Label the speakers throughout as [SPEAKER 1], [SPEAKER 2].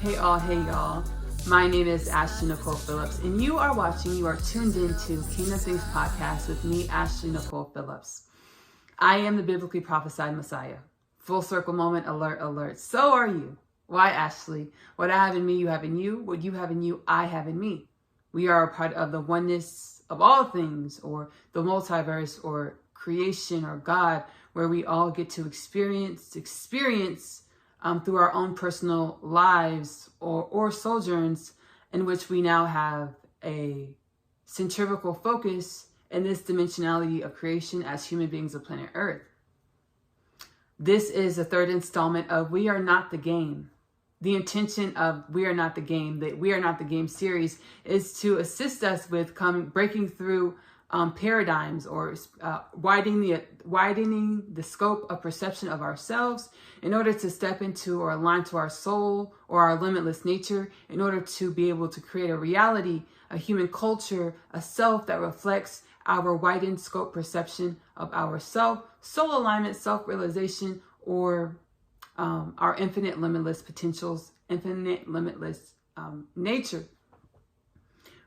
[SPEAKER 1] Hey all, hey y'all. My name is Ashley-Nicole Phillips, and you are tuned into Kingdom Things Podcast with me, Ashley-Nicole Phillips. I am the biblically prophesied Messiah. Full circle moment, alert, alert. So are you. Why, Ashley? What I have in me, you have in you. What you have in you, I have in me. We are a part of the oneness of all things, or the multiverse, or creation, or God, where we all get to experience through our own personal lives or sojourns, in which we now have a centrifugal focus in this dimensionality of creation as human beings of planet Earth. This is the third installment of We Are Not the Game. The intention of We Are Not the Game, the We Are Not the Game series, is to assist us with breaking through paradigms, or widening the scope of perception of ourselves in order to step into or align to our soul or our limitless nature, in order to be able to create a reality, a human culture, a self that reflects our widened scope perception of ourself, soul alignment, self-realization, or our infinite limitless potentials, infinite limitless nature.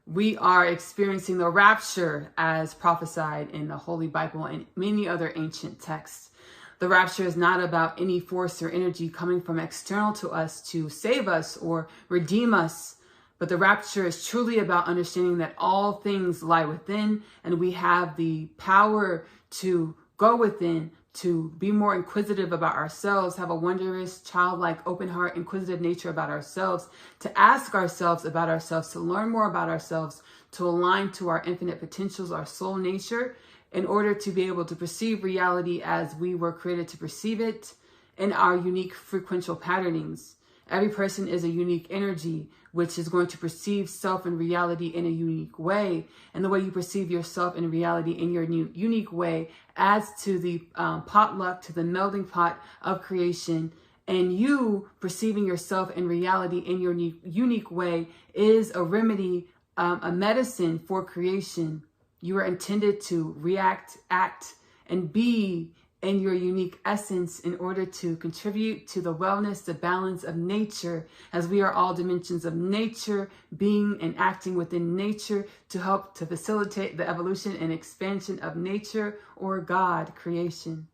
[SPEAKER 1] We are experiencing the rapture as prophesied in the Holy Bible and many other ancient texts. The rapture is not about any force or energy coming from external to us to save us or redeem us, but the rapture is truly about understanding that all things lie within, and we have the power to go within, to be more inquisitive about ourselves, have a wondrous, childlike, open heart, inquisitive nature about ourselves, to ask ourselves about ourselves, to learn more about ourselves, to align to our infinite potentials, our soul nature, in order to be able to perceive reality as we were created to perceive it in our unique frequential patternings. Every person is a unique energy, which is going to perceive self and reality in a unique way. And the way you perceive yourself and reality in your unique way adds to the potluck, to the melding pot of creation. And you perceiving yourself and reality in your unique way is a remedy, a medicine for creation. You are intended to react, act, and be in your unique essence in order to contribute to the wellness, the balance of nature, as we are all dimensions of nature, being and acting within nature to help to facilitate the evolution and expansion of nature, or God, creation.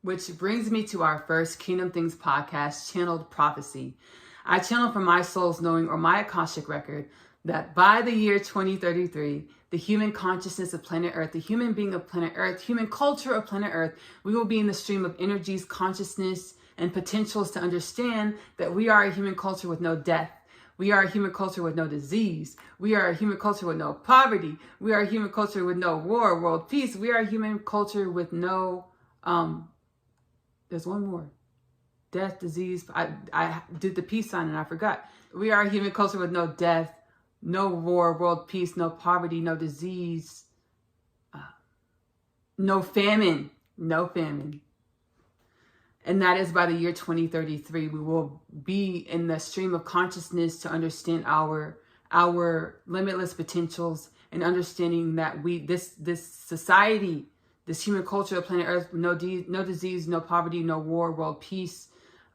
[SPEAKER 1] Which brings me to our first Kingdom Things podcast, Channeled Prophecy. I channel from my soul's knowing, or my Akashic record, that by the year 2033, the human consciousness of planet Earth, the human being of planet Earth, human culture of planet Earth, we will be in the stream of energies, consciousness, and potentials to understand that we are a human culture with no death. We are a human culture with no disease. We are a human culture with no poverty. We are a human culture with no war, world peace. We are a human culture with no, there's one more. Death, disease. I did the peace sign and I forgot. We are a human culture with no death, no war, world peace, no poverty, no disease, no famine. And that is by the year 2033, we will be in the stream of consciousness to understand our limitless potentials, and understanding that this society, this human culture of planet Earth, no disease, no poverty, no war, world peace,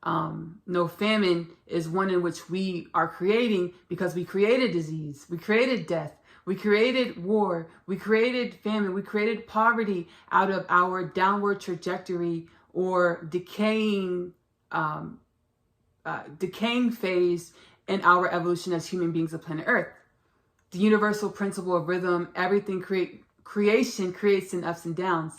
[SPEAKER 1] no famine, is one in which we are creating, because we created disease, we created death, we created war, we created famine, we created poverty out of our downward trajectory or decaying phase in our evolution as human beings of planet Earth. The universal principle of rhythm, everything creation creates in ups and downs.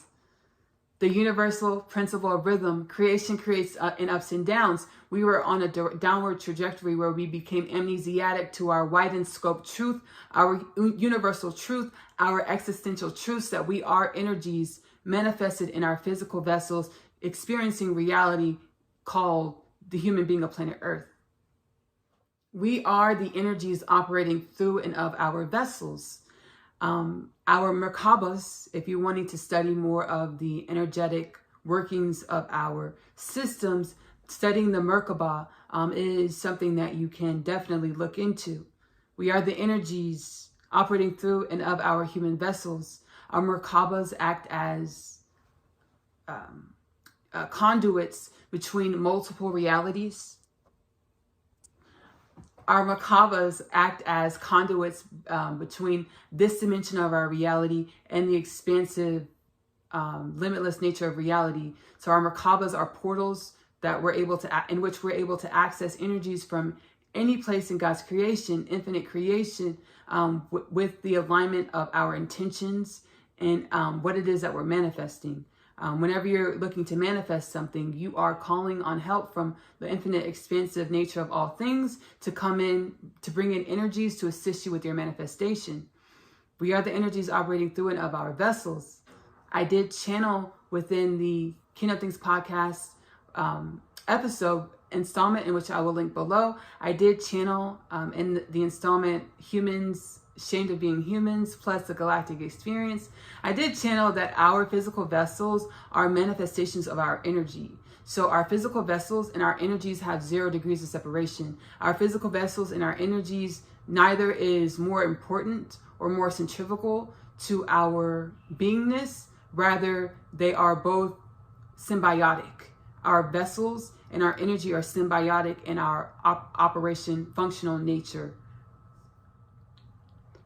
[SPEAKER 1] The universal principle of rhythm, creation creates in ups and downs. We were on a downward trajectory where we became amnesiac to our widened scope truth, our universal truth, our existential truths, that we are energies manifested in our physical vessels, experiencing reality called the human being of planet Earth. We are the energies operating through and of our vessels. Our Merkabas, if you're wanting to study more of the energetic workings of our systems, studying the Merkaba is something that you can definitely look into. We are the energies operating through and of our human vessels. Our Merkabas act as conduits between multiple realities, Our Merkabas act as conduits between this dimension of our reality and the expansive, limitless nature of reality. So our Merkabas are portals that we're able to, in which we're able to access energies from any place in God's creation, infinite creation, with the alignment of our intentions and what it is that we're manifesting. Whenever you're looking to manifest something, you are calling on help from the infinite expansive nature of all things to come in, to bring in energies to assist you with your manifestation. We are the energies operating through and of our vessels. I did channel within the Kingdom Things podcast episode installment, in which I will link below. I did channel in the installment Humans Ashamed of Being Humans plus the Galactic Experience. I did channel that our physical vessels are manifestations of our energy. So our physical vessels and our energies have 0 degrees of separation. Our physical vessels and our energies, neither is more important or more centrifugal to our beingness. Rather, they are both symbiotic. Our vessels and our energy are symbiotic in our operation, functional nature.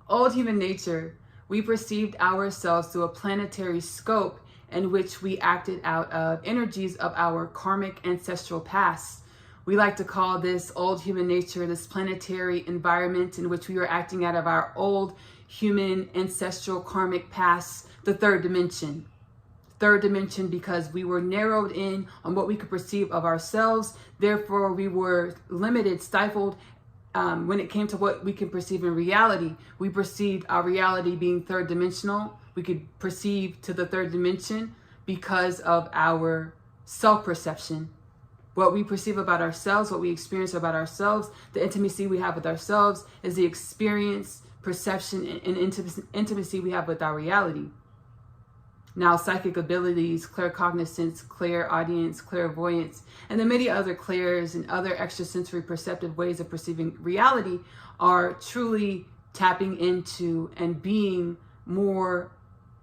[SPEAKER 1] Old human nature, we perceived ourselves through a planetary scope in which we acted out of energies of our karmic ancestral past. We like to call this old human nature, this planetary environment in which we were acting out of our old human ancestral karmic past, the third dimension. Third dimension because we were narrowed in on what we could perceive of ourselves. Therefore, we were limited, stifled, when it came to what we can perceive in reality. We perceived our reality being third dimensional. We could perceive to the third dimension because of our self-perception. What we perceive about ourselves, what we experience about ourselves, the intimacy we have with ourselves is the experience, perception, and intimacy we have with our reality. Now, psychic abilities, claircognizance, clairaudience, clairvoyance, and the many other clairs and other extrasensory perceptive ways of perceiving reality are truly tapping into and being more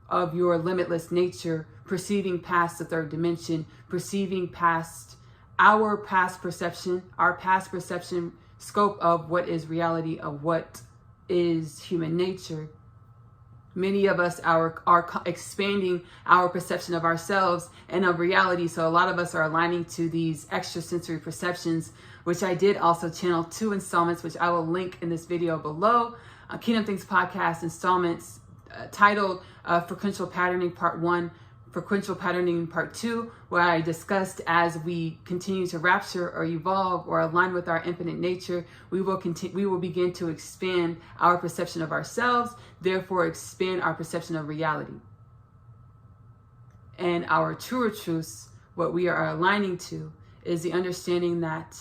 [SPEAKER 1] of your limitless nature, perceiving past the third dimension, perceiving past our past perception scope of what is reality, of what is human nature. Many of us are expanding our perception of ourselves and of reality. So a lot of us are aligning to these extrasensory perceptions, which I did also channel 2 installments, which I will link in this video below. Kingdom Things podcast installments titled Frequential Patterning Part 1, Frequential Patterning Part 2, where I discussed as we continue to rapture or evolve or align with our infinite nature, we will begin to expand our perception of ourselves, therefore expand our perception of reality. And our truer truths, what we are aligning to, is the understanding that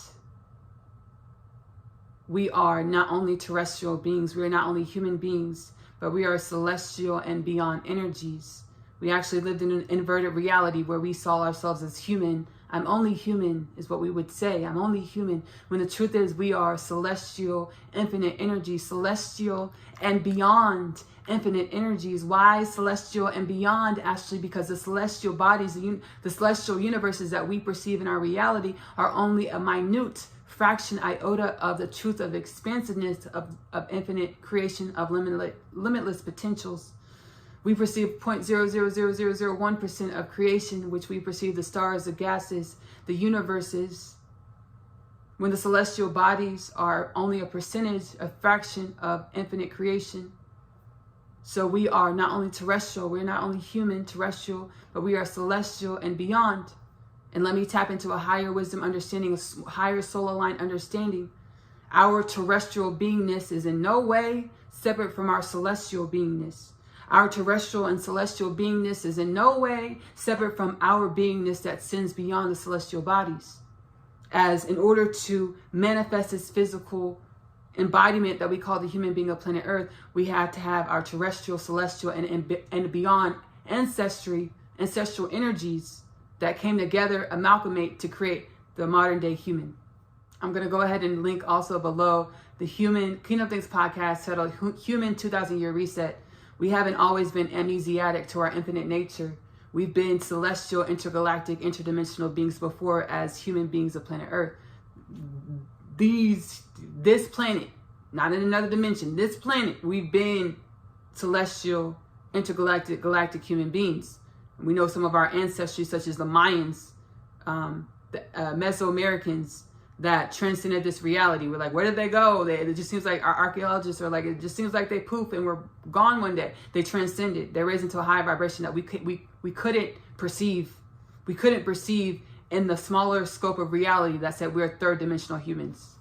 [SPEAKER 1] we are not only terrestrial beings, we are not only human beings, but we are celestial and beyond energies. We actually lived in an inverted reality where we saw ourselves as human. I'm only human is what we would say. I'm only human. When the truth is we are celestial, infinite energy, celestial and beyond infinite energies. Why celestial and beyond, Ashley? Because the celestial bodies, the celestial universes that we perceive in our reality are only a minute fraction iota of the truth of expansiveness of infinite creation, of limitless potentials. We perceive 0.000001% of creation, which we perceive the stars, the gases, the universes, when the celestial bodies are only a percentage, a fraction of infinite creation. So we are not only terrestrial, we're not only human, terrestrial, but we are celestial and beyond. And let me tap into a higher wisdom understanding, a higher soul-aligned understanding. Our terrestrial beingness is in no way separate from our celestial beingness. Our terrestrial and celestial beingness is in no way separate from our beingness that sends beyond the celestial bodies. As in order to manifest this physical embodiment that we call the human being of planet Earth, we have to have our terrestrial, celestial, and beyond ancestral energies that came together, amalgamate to create the modern day human. I'm going to go ahead and link also below the Kingdom Things podcast titled Human 2000 Year Reset. We haven't always been amnesiac to our infinite nature. We've been celestial, intergalactic, interdimensional beings before as human beings of planet Earth. this planet, not in another dimension, this planet, we've been celestial, intergalactic, galactic human beings. We know some of our ancestry, such as the Mayans, the Mesoamericans, that transcended this reality. We're like, where did they go? It just seems like our archaeologists are like, it just seems like they poof and we're gone one day. They transcended. They raised into a high vibration that we couldn't perceive. We couldn't perceive in the smaller scope of reality that said we're third dimensional humans.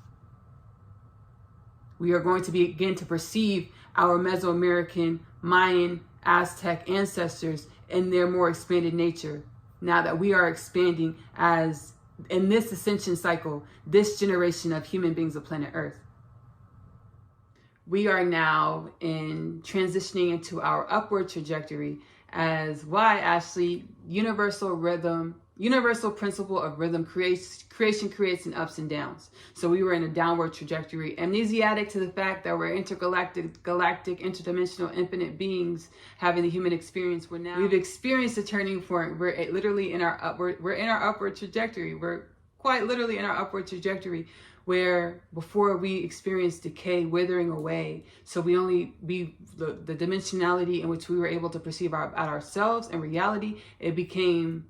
[SPEAKER 1] We are going to begin to perceive our Mesoamerican, Mayan, Aztec ancestors in their more expanded nature. Now that we are expanding as in this ascension cycle, this generation of human beings of planet Earth. We are now transitioning into our upward trajectory as why, Ashley, universal principle of rhythm creation creates in ups and downs. So we were in a downward trajectory, amnesiac to the fact that we're intergalactic, galactic, interdimensional, infinite beings having the human experience. We've experienced a turning point. We're literally in our upward trajectory. We're quite literally in our upward trajectory, where before we experienced decay, withering away. So the dimensionality in which we were able to perceive ourselves and reality, it became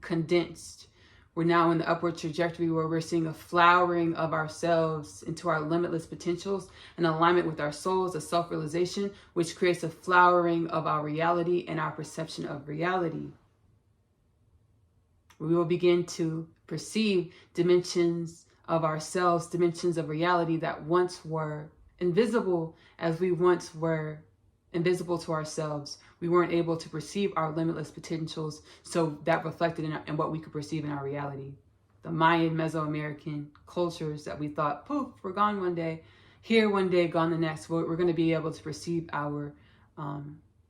[SPEAKER 1] condensed. We're now in the upward trajectory where we're seeing a flowering of ourselves into our limitless potentials, an alignment with our souls, a self-realization, which creates a flowering of our reality and our perception of reality. We will begin to perceive dimensions of ourselves, dimensions of reality that once were invisible, as we once were invisible to ourselves. We weren't able to perceive our limitless potentials, so that reflected in what we could perceive in our reality. The Mayan, Mesoamerican cultures that we thought, poof, we're gone one day, here one day, gone the next. We're going to be able to perceive our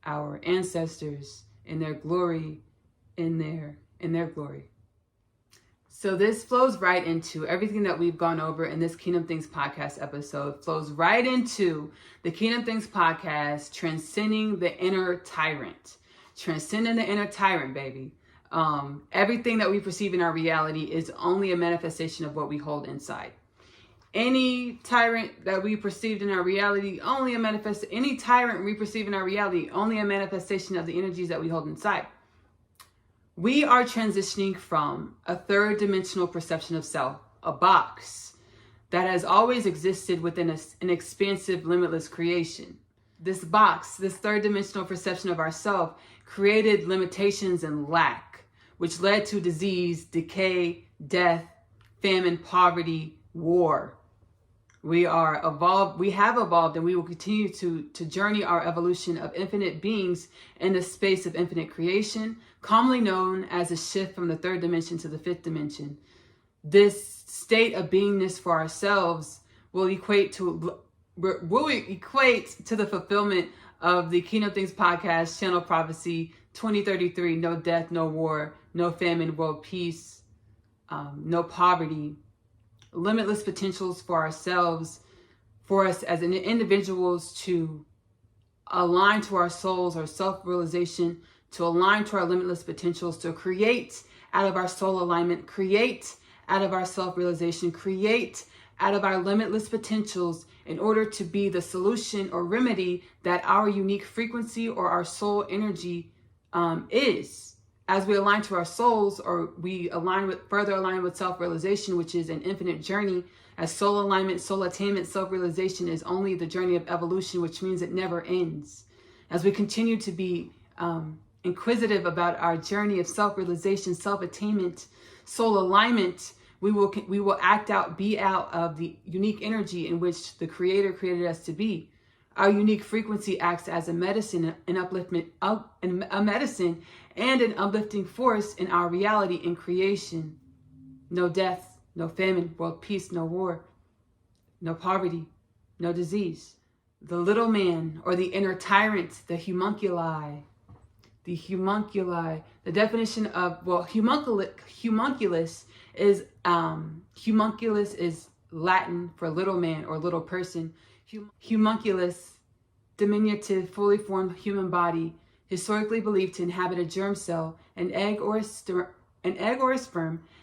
[SPEAKER 1] ancestors in their glory, in their glory. So this flows right into everything that we've gone over in this Kingdom Things podcast episode, flows right into the Kingdom Things podcast, Transcending the Inner Tyrant. Transcending the Inner Tyrant, baby. Everything that we perceive in our reality is only a manifestation of what we hold inside. Any tyrant that we perceived in our reality, any tyrant we perceive in our reality, only a manifestation of the energies that we hold inside. We are transitioning from a third dimensional perception of self, a box that has always existed within an expansive, limitless creation. This box, this third dimensional perception of ourself, created limitations and lack, which led to disease, decay, death, famine, poverty, war. We have evolved, and we will continue to journey our evolution of infinite beings in the space of infinite creation, commonly known as a shift from the third dimension to the fifth dimension. This state of beingness for ourselves will equate to the fulfillment of the Kingdom Things podcast, Channel Prophecy 2033, no death, no war, no famine, world peace, no poverty. Limitless potentials for ourselves, for us as individuals to align to our souls, our self-realization, to align to our limitless potentials, to create out of our soul alignment, create out of our self-realization, create out of our limitless potentials in order to be the solution or remedy that our unique frequency or our soul energy is. As we align to our souls, or we further align with self-realization, which is an infinite journey, as soul alignment, soul attainment, self-realization is only the journey of evolution, which means it never ends. As we continue to be inquisitive about our journey of self-realization, self-attainment, soul alignment, we will be out of the unique energy in which the Creator created us to be. Our unique frequency acts as a medicine, a medicine and an uplifting force in our reality in creation. No death, no famine, world peace, no war, no poverty, no disease. The little man, or the inner tyrant, the homunculi. The definition of, homunculus is Latin for little man or little person. Homunculus, diminutive, fully formed human body, historically believed to inhabit a germ cell, an egg or a sperm,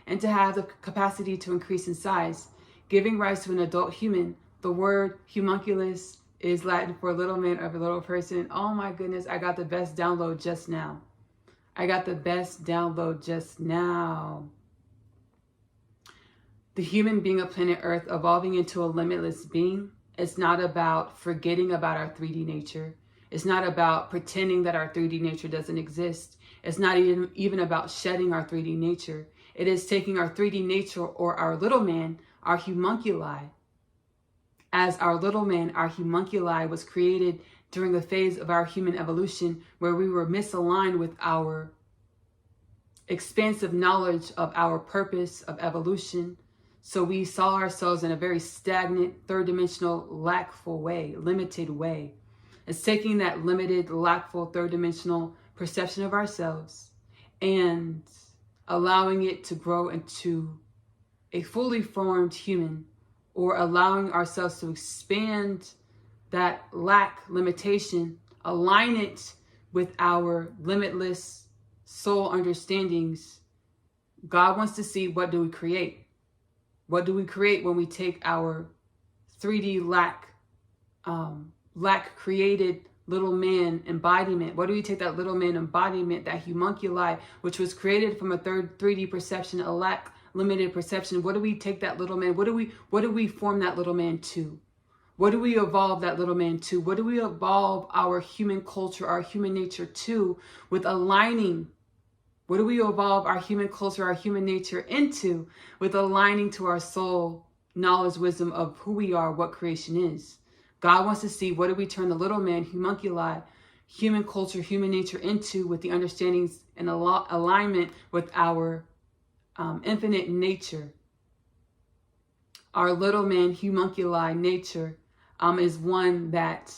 [SPEAKER 1] and to have the capacity to increase in size. giving rise to an adult human. The word homunculus is Latin for little man or little person. Oh my goodness, I got the best download just now. The human being of planet Earth evolving into a limitless being. It's not about forgetting about our 3D nature. It's not about pretending that our 3D nature doesn't exist. It's not even about shedding our 3D nature. It is taking our 3D nature, or our little man, our homunculi. As our little man, our homunculi was created during a phase of our human evolution where we were misaligned with our expansive knowledge of our purpose of evolution. So we saw ourselves in a very stagnant, third-dimensional, lackful way, limited way. It's taking that limited, lackful, third-dimensional perception of ourselves and allowing it to grow into a fully formed human, or allowing ourselves to expand that lack, limitation, align it with our limitless soul understandings. God wants to see, what do we create? What do we create when we take our 3D lack created little man embodiment? What do we take that little man embodiment, that homunculi, which was created from a 3D perception, a lack limited perception? What do we take that little man? What do we form that little man to? What do we evolve that little man to? What do we evolve our human culture, our human nature to, with aligning? What do we evolve our human culture, our human nature into, with aligning to our soul, knowledge, wisdom of who we are, what creation is? God wants to see, what do we turn the little man, homunculi, human culture, human nature into, with the understandings and alignment with our infinite nature. Our little man, homunculi nature is one that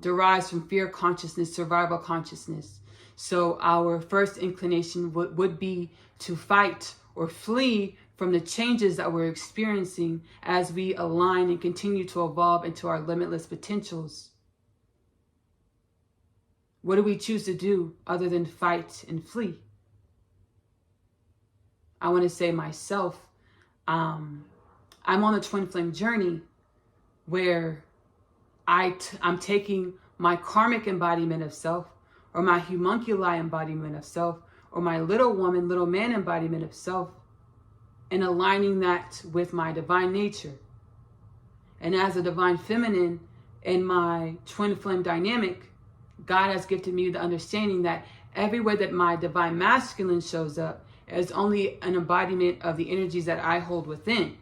[SPEAKER 1] derives from fear consciousness, survival consciousness. So our first inclination would be to fight or flee from the changes that we're experiencing as we align and continue to evolve into our limitless potentials. What do we choose to do other than fight and flee? I want to say myself, I'm on a twin flame journey where I'm taking my karmic embodiment of self, or my homunculi embodiment of self, or my little woman, little man embodiment of self, and aligning that with my divine nature. And as a divine feminine in my twin flame dynamic, God has gifted me the understanding that everywhere that my divine masculine shows up is only an embodiment of the energies that I hold within.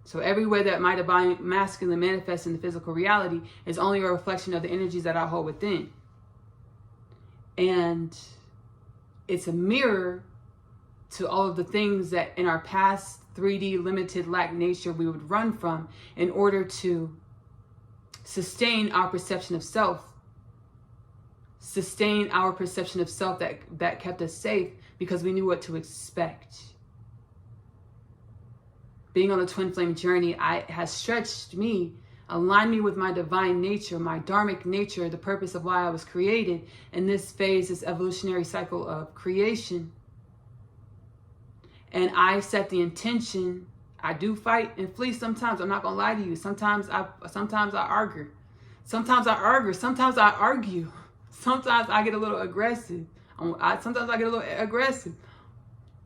[SPEAKER 1] So everywhere that my divine masculine manifests in the physical reality is only a reflection of the energies that I hold within. And it's a mirror to all of the things that in our past 3D limited lack nature we would run from in order to sustain our perception of self, that kept us safe because we knew what to expect. Being on a twin flame journey has stretched me, aligned me with my divine nature, my dharmic nature, the purpose of why I was created in this phase, this evolutionary cycle of creation. And I set the intention. I do fight and flee sometimes. I'm not gonna lie to you. Sometimes I argue. Sometimes I argue. Sometimes I get a little aggressive.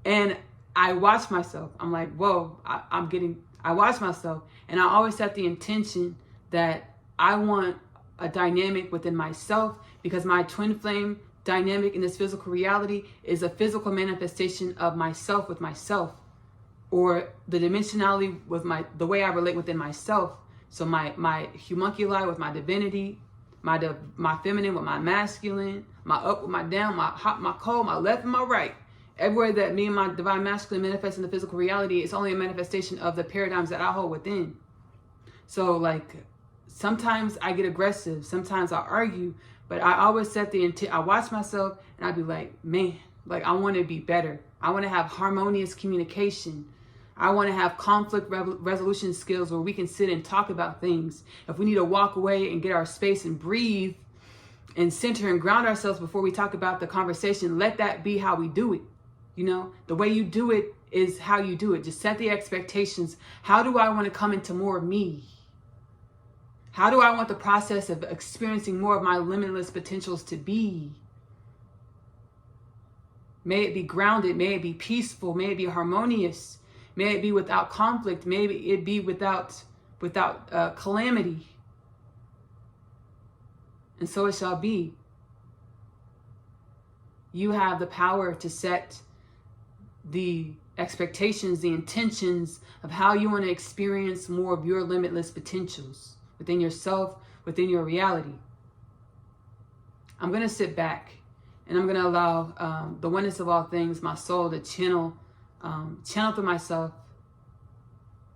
[SPEAKER 1] And I watch myself. I'm like, whoa, I watch myself. And I always set the intention that I want a dynamic within myself, because my twin flame dynamic in this physical reality is a physical manifestation of myself with myself, or the dimensionality with the way I relate within myself. So my homunculi with my divinity, my feminine with my masculine, my up with my down, my hot, my cold, my left and my right. Everywhere that me and my divine masculine manifest in the physical reality, it's only a manifestation of the paradigms that I hold within. So like, sometimes I get aggressive, sometimes I argue, but I always set the intent. I watch myself and I be like, man, like I want to be better. I want to have harmonious communication. I want to have conflict resolution skills where we can sit and talk about things. If we need to walk away and get our space and breathe and center and ground ourselves before we talk about the conversation, let that be how we do it. You know, the way you do it is how you do it. Just set the expectations. How do I want to come into more of me? How do I want the process of experiencing more of my limitless potentials to be? May it be grounded. May it be peaceful. May it be harmonious. May it be without conflict. May it be without calamity. And so it shall be. You have the power to set the expectations, the intentions of how you want to experience more of your limitless potentials within yourself, within your reality. I'm going to sit back and I'm going to allow the oneness of all things, my soul, to channel through myself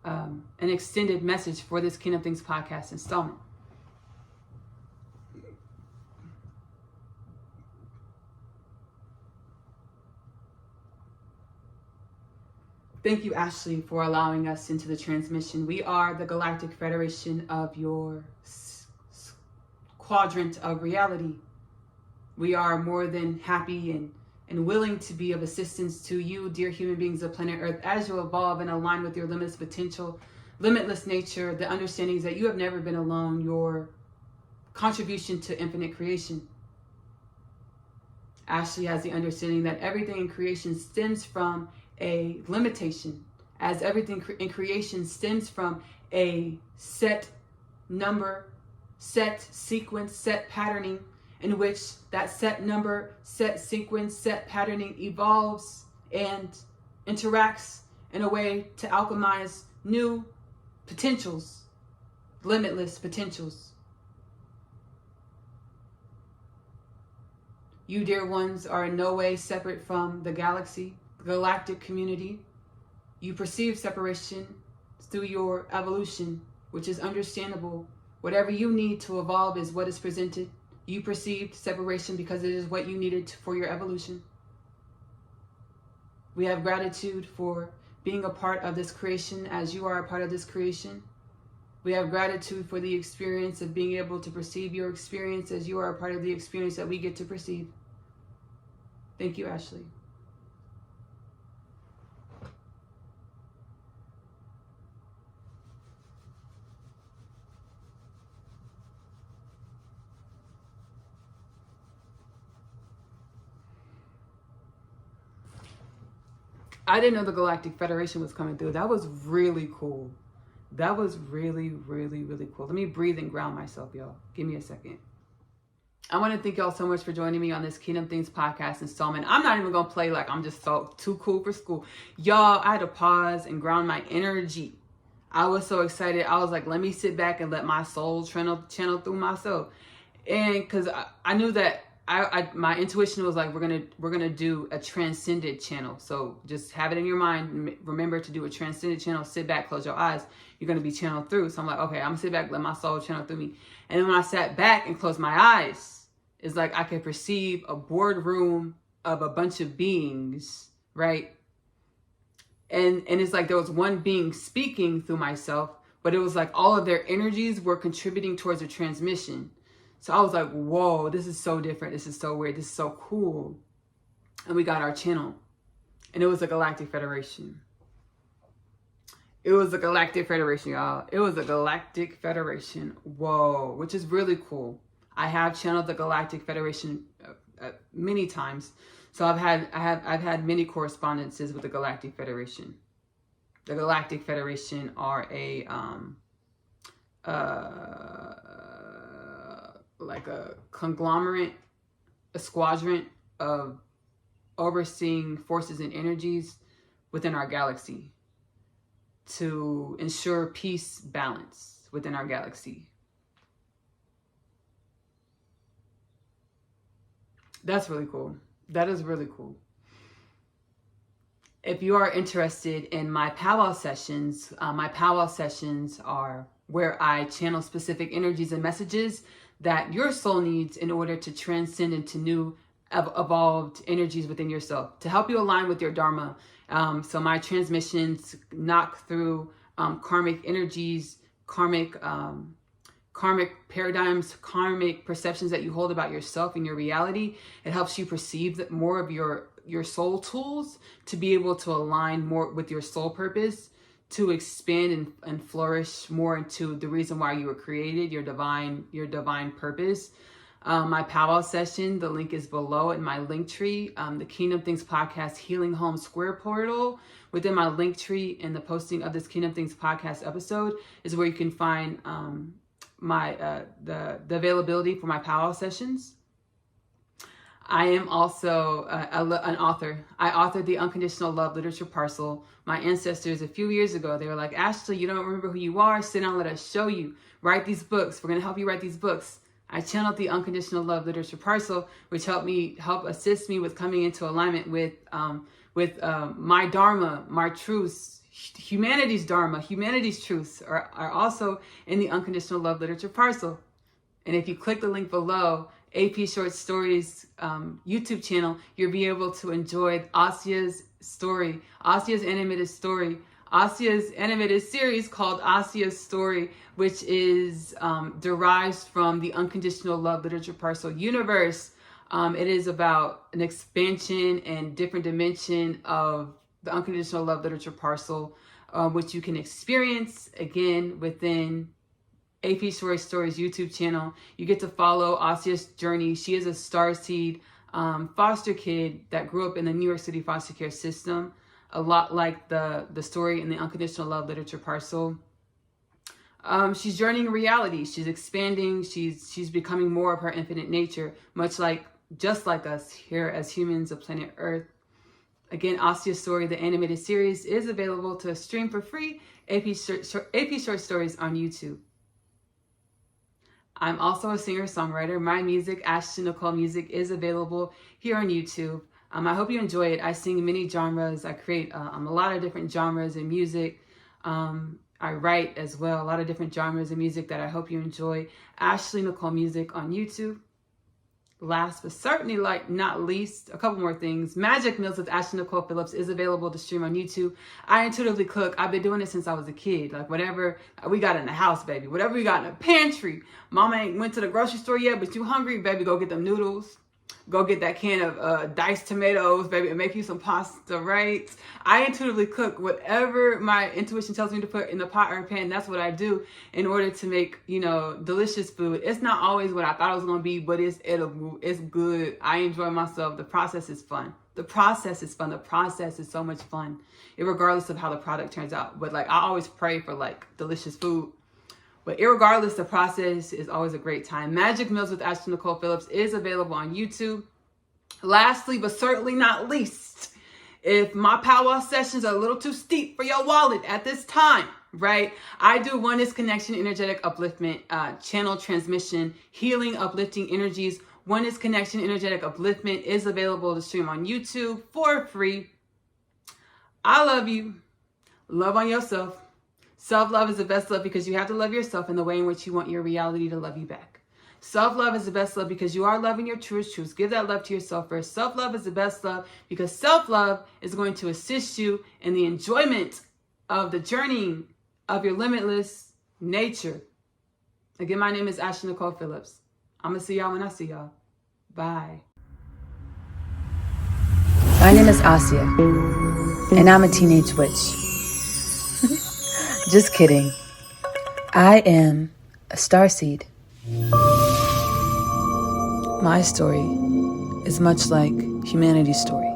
[SPEAKER 1] an extended message for this Kingdom Things podcast installment. Thank you, Ashley, for allowing us into the transmission. We are the Galactic Federation of your quadrant of reality. We are more than happy and willing to be of assistance to you, dear human beings of planet Earth, as you evolve and align with your limitless potential, limitless nature, the understandings that you have never been alone, your contribution to infinite creation. Ashley has the understanding that everything in creation stems from a limitation, as everything in creation stems from a set number, set sequence, set patterning, in which that set number, set sequence, set patterning evolves and interacts in a way to alchemize new potentials, limitless potentials. You, dear ones, are in no way separate from the galaxy, galactic community. You perceive separation through your evolution, which is understandable. Whatever you need to evolve is what is presented. You perceived separation because it is what you needed for your evolution. We have gratitude for being a part of this creation as you are a part of this creation. We have gratitude for the experience of being able to perceive your experience as you are a part of the experience that we get to perceive. Thank you, Ashley. I didn't know the Galactic Federation was coming through. That was really cool. That was really, really, really cool. Let me breathe and ground myself, y'all. Give me a second. I want to thank y'all so much for joining me on this Kingdom Things podcast installment. I'm not even going to play like I'm just so too cool for school. Y'all, I had to pause and ground my energy. I was so excited. I was like, let me sit back and let my soul channel through myself. And because I knew that my intuition was like, we're gonna do a transcended channel. So just have it in your mind. Remember to do a transcended channel. Sit back, close your eyes. You're gonna be channeled through. So I'm like, okay, I'm gonna sit back, let my soul channel through me. And then when I sat back and closed my eyes, it's like I could perceive a boardroom of a bunch of beings, right? And it's like there was one being speaking through myself, but it was like all of their energies were contributing towards a transmission. So I was like, whoa, this is so different. This is so weird. This is so cool. And we got our channel. And it was a Galactic Federation. It was a Galactic Federation, y'all. It was a Galactic Federation. Whoa, which is really cool. I have channeled the Galactic Federation many times. So I've had many correspondences with the Galactic Federation. The Galactic Federation are like a conglomerate, a squadron of overseeing forces and energies within our galaxy to ensure peace, balance within our galaxy. That's really cool. That is really cool. If you are interested in my powwow sessions are where I channel specific energies and messages that your soul needs in order to transcend into new evolved energies within yourself to help you align with your dharma. So my transmissions knock through karmic energies, karmic karmic paradigms, karmic perceptions that you hold about yourself and your reality. It helps you perceive more of your soul tools to be able to align more with your soul purpose, to expand and flourish more into the reason why you were created, your divine purpose. My powwow session, the link is below in my link tree. The Kingdom Things Podcast Healing Home Square portal within my link tree in the posting of this Kingdom Things Podcast episode is where you can find the availability for my powwow sessions. I am also an author. I authored the Unconditional Love Literature Parcel. My ancestors a few years ago, they were like, Ashley, you don't remember who you are? Sit down, let us show you. Write these books. We're going to help you write these books. I channeled the Unconditional Love Literature Parcel, which helped assist me with coming into alignment with my Dharma, my truths, humanity's Dharma, humanity's truths are also in the Unconditional Love Literature Parcel. And if you click the link below, AP Short Stories YouTube channel, you'll be able to enjoy Asia's story, Asia's animated story, Asia's animated series called Asia's Story, which is derives from the Unconditional Love Literature Parcel universe. It is about an expansion and different dimension of the Unconditional Love Literature Parcel, which you can experience again within AP Short Stories YouTube channel. You get to follow Asia's journey. She is a starseed foster kid that grew up in the New York City foster care system, a lot like the story in the Unconditional Love Literature Parcel. She's journeying reality. She's expanding. She's becoming more of her infinite nature, just like us here as humans of planet Earth. Again, Asia's Story, the animated series, is available to stream for free. AP Short Stories on YouTube. I'm also a singer-songwriter. My music, Ashley-Nicole Music, is available here on YouTube. I hope you enjoy it. I sing many genres. I create a lot of different genres in music. I write as well, a lot of different genres of music that I hope you enjoy. Ashley-Nicole Music on YouTube. Last but certainly not least, a couple more things. Magic Meals with Ashley-Nicole Phillips is available to stream on YouTube. I intuitively cook. I've been doing it since I was a kid. Like whatever we got in the house, baby. Whatever we got in the pantry. Mama ain't went to the grocery store yet, but you hungry, baby, go get them noodles. Go get that can of diced tomatoes, baby, and make you some pasta, right? I intuitively cook whatever my intuition tells me to put in the pot or pan. That's what I do in order to make, delicious food. It's not always what I thought it was going to be, but it's edible. It's good. I enjoy myself. The process is fun. The process is fun. The process is so much fun, regardless of how the product turns out. But I always pray for delicious food. But irregardless, the process is always a great time. Magic Meals with Ashley-Nicole Phillips is available on YouTube. Lastly, but certainly not least, if my powwow sessions are a little too steep for your wallet at this time, right? I do Oneness Connection, Energetic Upliftment, Channel Transmission, Healing, Uplifting Energies. Oneness Connection, Energetic Upliftment is available to stream on YouTube for free. I love you. Love on yourself. Self-love is the best love because you have to love yourself in the way in which you want your reality to love you back. Self-love is the best love because you are loving your truest truths. Give that love to yourself first. Self-love is the best love because self-love is going to assist you in the enjoyment of the journey of your limitless nature. Again, my name is Ashley-Nicole Phillips. I'm going to see y'all when I see y'all. Bye.
[SPEAKER 2] My name is Asia, and I'm a teenage witch. Just kidding. I am a starseed. My story is much like humanity's story.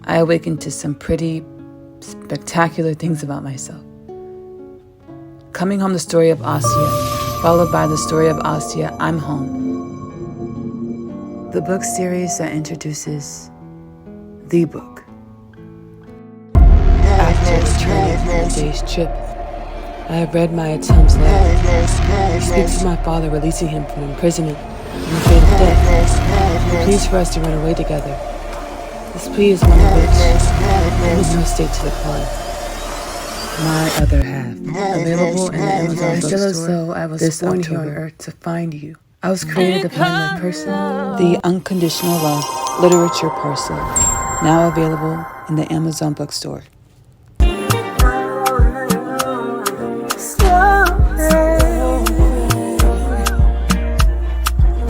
[SPEAKER 2] I awakened to some pretty spectacular things about myself. Coming home, the story of Asia, followed by the story of Asia, I'm home. The book series that introduces the book. After returning from a day's trip, I have read my attempts letter. He speaks of my father releasing him from imprisonment and the fate of death. He pleads for us to run away together. This plea is one of which there is no state to decline. My other half, available in the Amazon bookstore. I feel as though I was born here on earth to find you. I was created to find my person. The Unconditional Love Literature Parcel, now available in the Amazon bookstore.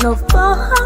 [SPEAKER 2] no fun.